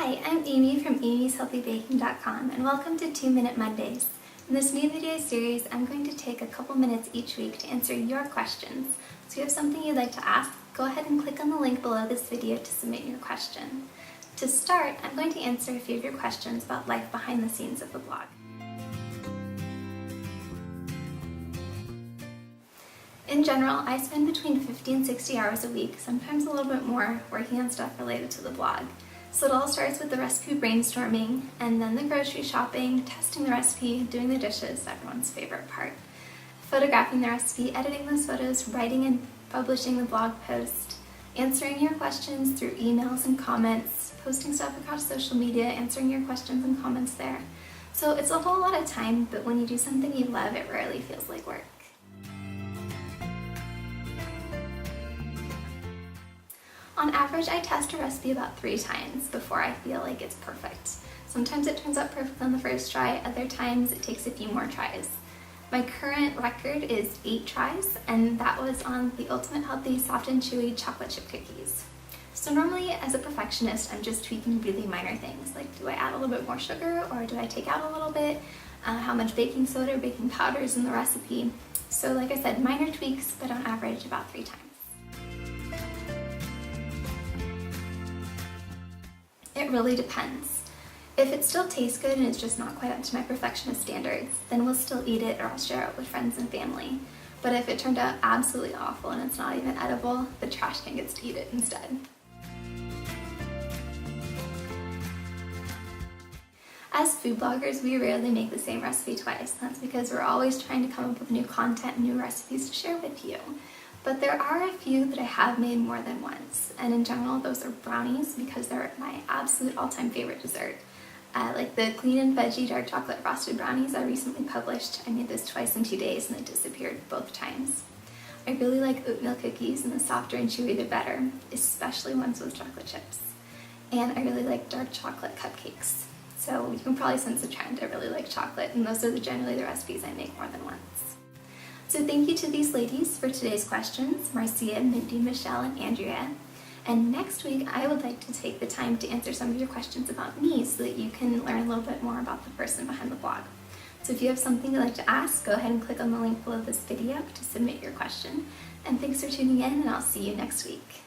Hi, I'm Amy from amyshealthybaking.com and welcome to 2 Minute Mondays. In this new video series, I'm going to take a couple minutes each week to answer your questions. So if you have something you'd like to ask, go ahead and click on the link below this video to submit your question. To start, I'm going to answer a few of your questions about life behind the scenes of the blog. In general, I spend between 50 and 60 hours a week, sometimes a little bit more, working on stuff related to the blog. So it all starts with the recipe brainstorming, and then the grocery shopping, testing the recipe, doing the dishes, everyone's favorite part, photographing the recipe, editing those photos, writing and publishing the blog post, answering your questions through emails and comments, posting stuff across social media, answering your questions and comments there. So it's a whole lot of time, but when you do something you love, it rarely feels like work. On average, I test a recipe about 3 times before I feel like it's perfect. Sometimes it turns out perfect on the first try, other times it takes a few more tries. My current record is 8 tries, and that was on the Ultimate Healthy Soft and Chewy Chocolate Chip Cookies. So normally, as a perfectionist, I'm just tweaking really minor things, like do I add a little bit more sugar or do I take out a little bit? How much baking soda or baking powder is in the recipe? So like I said, minor tweaks, but on average about 3 times. It really depends. If it still tastes good and it's just not quite up to my perfectionist standards, then we'll still eat it or I'll share it with friends and family. But if it turned out absolutely awful and it's not even edible, the trash can gets to eat it instead. As food bloggers, we rarely make the same recipe twice. That's because we're always trying to come up with new content and new recipes to share with you. But there are a few that I have made more than once, and in general those are brownies because they're my absolute all-time favorite dessert. Like the Clean and Veggie Dark Chocolate Frosted Brownies I recently published. I made this twice in 2 days and they disappeared both times. I really like oatmeal cookies, and the softer and chewy the better, especially ones with chocolate chips. And I really like dark chocolate cupcakes. So you can probably sense the trend. I really like chocolate, and those are generally the recipes I make more than once. So thank you to these ladies for today's questions, Marcia, Mindy, Michelle, and Andrea. And next week, I would like to take the time to answer some of your questions about me so that you can learn a little bit more about the person behind the blog. So if you have something you'd like to ask, go ahead and click on the link below this video to submit your question. And thanks for tuning in, and I'll see you next week.